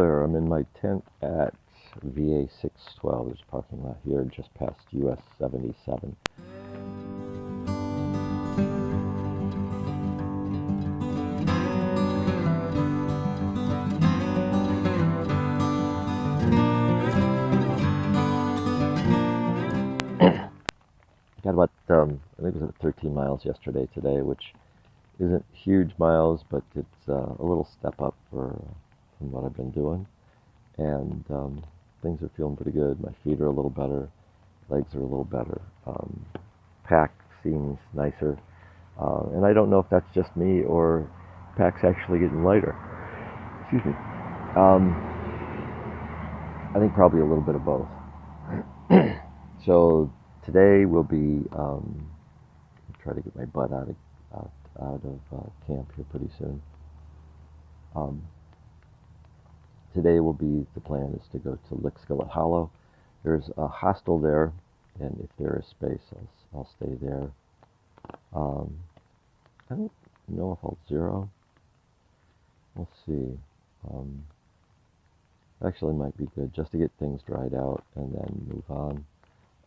weather. I'm in my tent at VA612. There's a parking lot here just past US 77. Got about, I think it was at 13 miles yesterday today, which isn't huge miles, but it's a little step up from what I've been doing. And things are feeling pretty good. My feet are a little better, legs are a little better. Pack seems nicer. And I don't know if that's just me or pack's actually getting lighter. Excuse me. I think probably a little bit of both. So today we'll be try to get my butt out of camp here pretty soon. Today will be, the plan is to go to Lickskillet Hollow. There's a hostel there, and if there is space, I'll stay there. I don't know if I'll zero. We'll see. Actually, might be good just to get things dried out and then move on.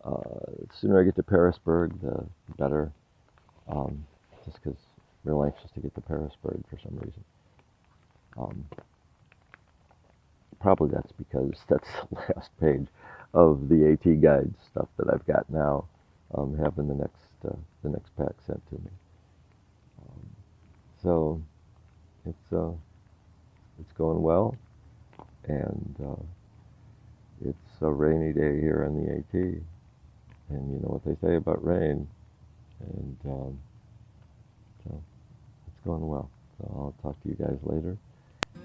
The sooner I get to Parisburg, the better. Just because I'm real anxious to get to Parisburg for some reason. Probably that's because that's the last page of the AT guide stuff that I've got now. Having the next pack sent to me. So it's going well, and it's a rainy day here on the AT, and you know what they say about rain, and so it's going well. So I'll talk to you guys later,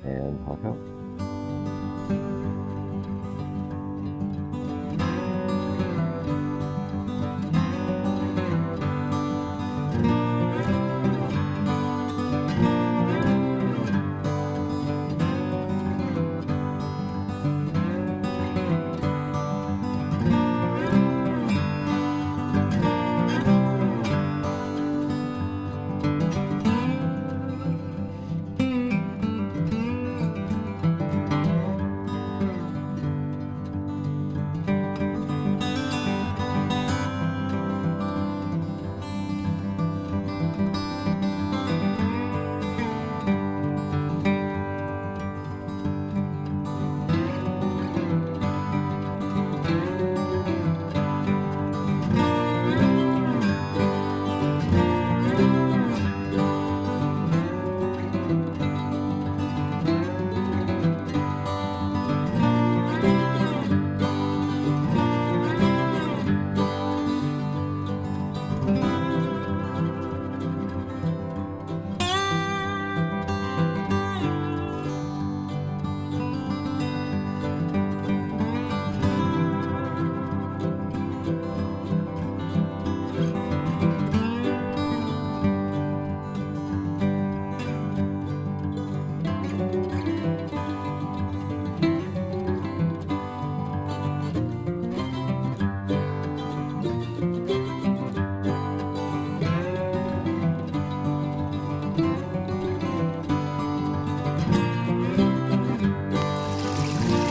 and hawk out.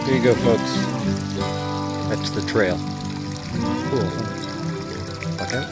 Here you go, folks. That's the trail. Cool. Okay.